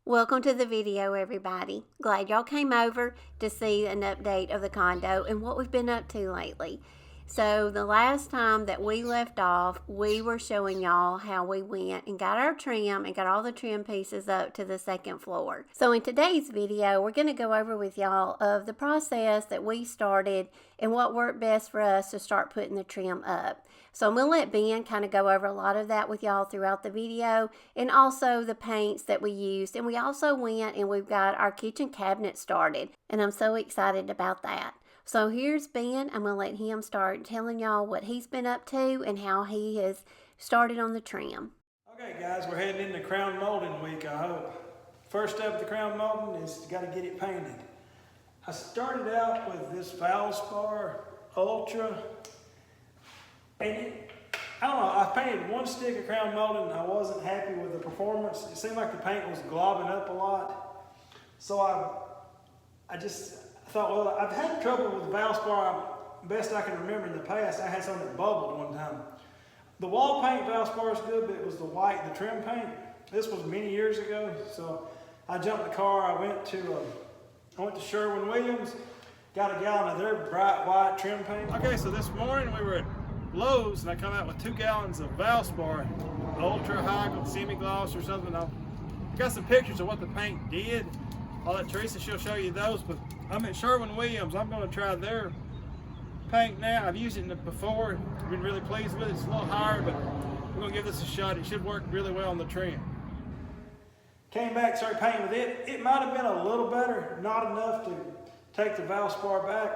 Welcome to the video, everybody. Glad y'all came over to see an update of the condo and what we've been up to lately. So the last time that we left off, we were showing y'all how we went and got our trim and got all the trim pieces up to the second floor. So in today's video, we're going to go over with y'all of the process that we started and what worked best for us to start putting the trim up. So I'm going to let Ben kind of go over a lot of that with y'all throughout the video, and also the paints that we used. And we also went and we've got our kitchen cabinet started, and I'm so excited about that. So here's Ben. I'm going to let him start telling y'all what he's been up to and how he has started on the trim. Okay guys, we're heading into crown molding week, I hope. First step of the crown molding is you got to get it painted. I started out with this Valspar Ultra, and I don't know, I painted one stick of crown molding and I wasn't happy with the performance. It seemed like the paint was globbing up a lot. So I thought, well, I've had trouble with Valspar. Best I can remember in the past, I had something that bubbled one time. The wall paint Valspar is good, but it was the white, the trim paint. This was many years ago, so I jumped in the car. I went to Sherwin-Williams, got a gallon of their bright white trim paint. Okay, so this morning we were at Lowe's and I come out with 2 gallons of Valspar Ultra High Semi-Gloss or something. I got some pictures of what the paint did. I'll let Teresa, she'll show you those, but I'm at Sherwin-Williams. I'm going to try their paint now. I've used it before, been really pleased with it. It's a little higher, but we're going to give this a shot. It should work really well on the trim. Came back, started painting with it. It might have been a little better, not enough to take the Valspar back.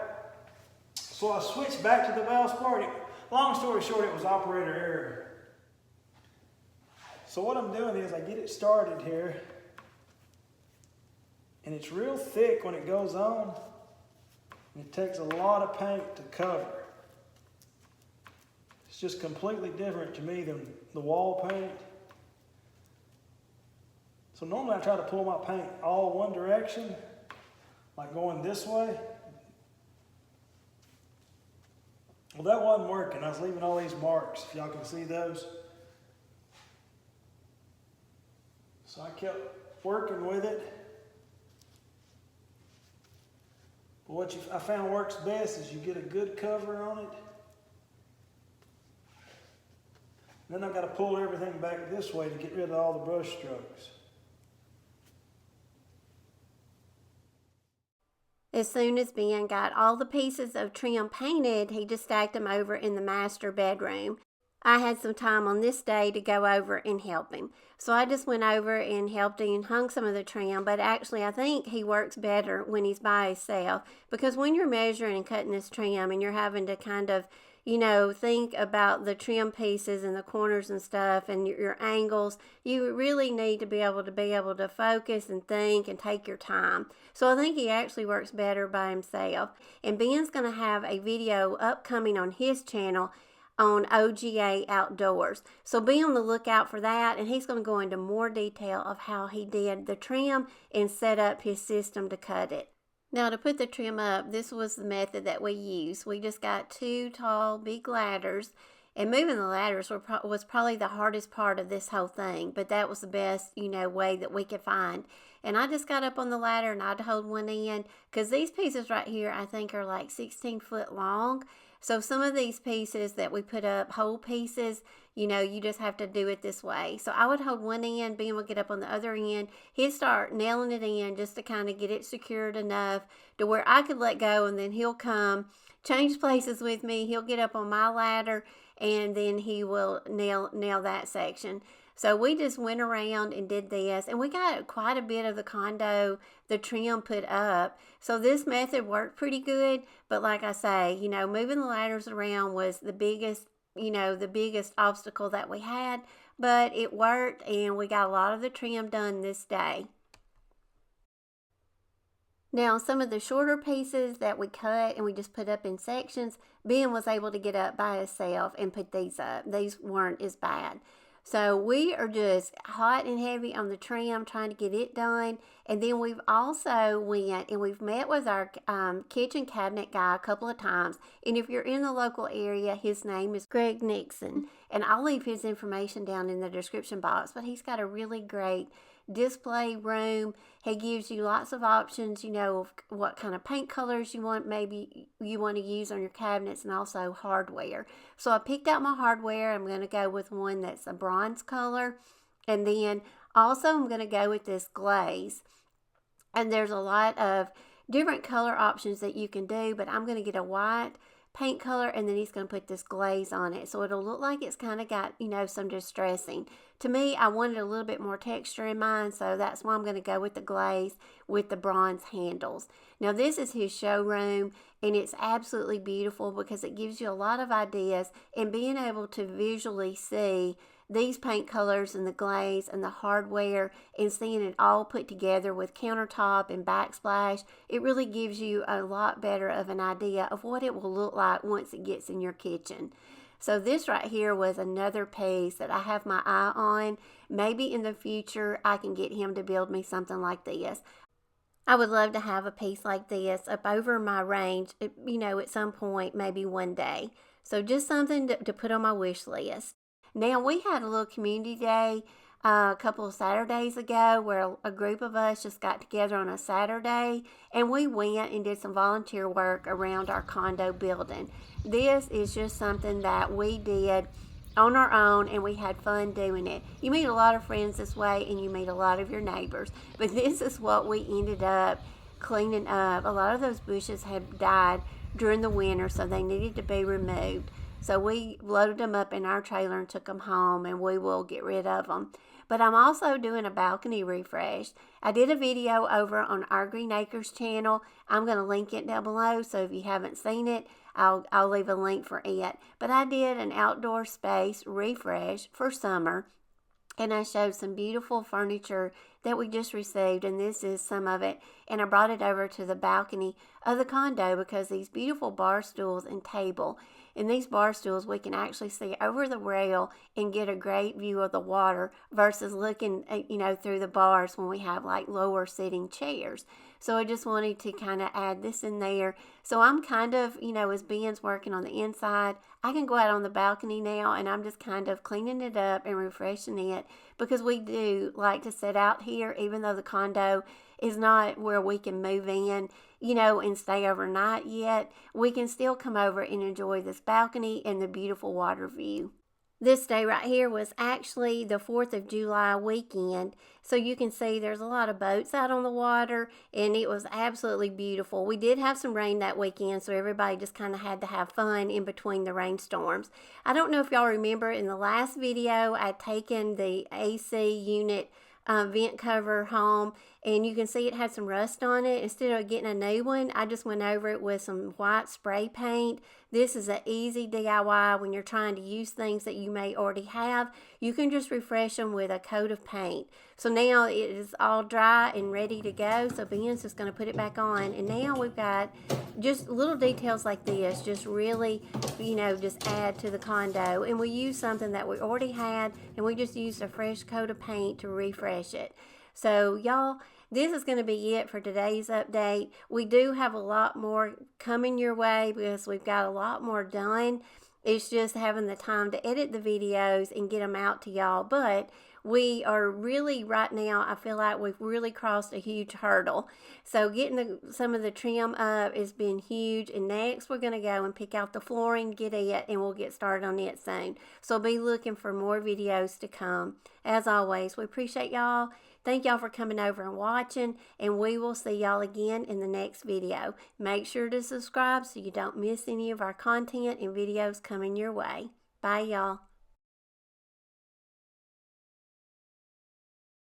So I switched back to the Valspar. Long story short, it was operator error. So what I'm doing is I get it started here, and it's real thick when it goes on, and it takes a lot of paint to cover. It's just completely different to me than the wall paint. So normally I try to pull my paint all one direction, like going this way. Well, that wasn't working. I was leaving all these marks, if y'all can see those. So I kept working with it. But what I found works best is you get a good cover on it. Then I've got to pull everything back this way to get rid of all the brush strokes. As soon as Ben got all the pieces of trim painted, he just stacked them over in the master bedroom. I had some time on this day to go over and help him. So I just went over and helped him and hung some of the trim, but actually I think he works better when he's by himself, because when you're measuring and cutting this trim and you're having to kind of, think about the trim pieces and the corners and stuff and your angles, you really need to be able to focus and think and take your time. So I think he actually works better by himself. And Ben's going to have a video upcoming on his channel on OGA Outdoors. So be on the lookout for that, and he's going to go into more detail of how he did the trim and set up his system to cut it. Now, to put the trim up, this was the method that we used. We just got 2 tall, big ladders, and moving the ladders was probably the hardest part of this whole thing, but that was the best, way that we could find. And I just got up on the ladder and I'd hold one end, because these pieces right here, I think, are like 16 foot long. So some of these pieces that we put up, whole pieces, you just have to do it this way. So I would hold one end, Ben would get up on the other end. He'd start nailing it in just to kind of get it secured enough to where I could let go, and then he'll come, change places with me. He'll get up on my ladder, and then he will nail that section. So we just went around and did this, and we got quite a bit of the condo, the trim put up. So this method worked pretty good, but like I say, moving the ladders around was the biggest obstacle that we had, but it worked, and we got a lot of the trim done this day. Now, some of the shorter pieces that we cut and we just put up in sections, Ben was able to get up by himself and put these up. These weren't as bad. So we are just hot and heavy on the trim, trying to get it done. And then we've also went and we've met with our kitchen cabinet guy a couple of times. And if you're in the local area, his name is Nixon. And I'll leave his information down in the description box. But he's got a really great display room. He gives you lots of options, you know, of what kind of paint colors you want, maybe you want to use on your cabinets, and also hardware. So I picked out my hardware. I'm going to go with one that's a bronze color. And then also I'm going to go with this glaze. And there's a lot of different color options that you can do, but I'm going to get a white paint color, and then he's going to put this glaze on it. So it'll look like it's kind of got, you know, some distressing. To me, I wanted a little bit more texture in mine, so that's why I'm going to go with the glaze with the bronze handles. Now, this is his showroom, and it's absolutely beautiful because it gives you a lot of ideas, and being able to visually see these paint colors and the glaze and the hardware and seeing it all put together with countertop and backsplash, it really gives you a lot better of an idea of what it will look like once it gets in your kitchen. So this right here was another piece that I have my eye on. Maybe in the future I can get him to build me something like this. I would love to have a piece like this up over my range, you know, at some point, maybe one day. So just something to put on my wish list. Now, we had a little community day a couple of Saturdays ago where a group of us just got together on a Saturday, and we went and did some volunteer work around our condo building. This is just something that we did on our own, and we had fun doing it. You meet a lot of friends this way, and you meet a lot of your neighbors, but this is what we ended up cleaning up. A lot of those bushes had died during the winter, so they needed to be removed. So we loaded them up in our trailer and took them home, and we will get rid of them. But I'm also doing a balcony refresh. I did a video over on OurGreeneAcres channel. I'm going to link it down below, so if you haven't seen it, I'll leave a link for it. But I did an outdoor space refresh for summer, and I showed some beautiful furniture that we just received, and this is some of it. And I brought it over to the balcony of the condo because these beautiful bar stools and table. In these bar stools, we can actually see over the rail and get a great view of the water versus looking, you know, through the bars when we have like lower sitting chairs. So I just wanted to kind of add this in there. So I'm kind of, you know, as Ben's working on the inside, I can go out on the balcony now, and I'm just kind of cleaning it up and refreshing it because we do like to sit out here, even though the condo is not where we can move in, you know, and stay overnight yet. We can still come over and enjoy this balcony and the beautiful water view. This day right here was actually the 4th of July weekend, so you can see there's a lot of boats out on the water, and it was absolutely beautiful. We did have some rain that weekend, so everybody just kind of had to have fun in between the rainstorms. I don't know if y'all remember in the last video, I'd taken the AC unit vent cover home, and you can see it had some rust on it. Instead of getting a new one, I just went over it with some white spray paint. This is an easy DIY when you're trying to use things that you may already have. You can just refresh them with a coat of paint. So now it is all dry and ready to go. So Ben's just going to put it back on, and now we've got just little details like this just really, you know, just add to the condo. And we used something that we already had, and we just used a fresh coat of paint to refresh it. So y'all, this is going to be it for today's update. We do have a lot more coming your way because we've got a lot more done. It's just having the time to edit the videos and get them out to y'all. But we are really, right now, I feel like we've really crossed a huge hurdle. So getting some of the trim up has been huge. And next we're going to go and pick out the flooring, get it, and we'll get started on it soon. So be looking for more videos to come. As always, we appreciate y'all. Thank y'all for coming over and watching, and we will see y'all again in the next video. Make sure to subscribe so you don't miss any of our content and videos coming your way. Bye, y'all.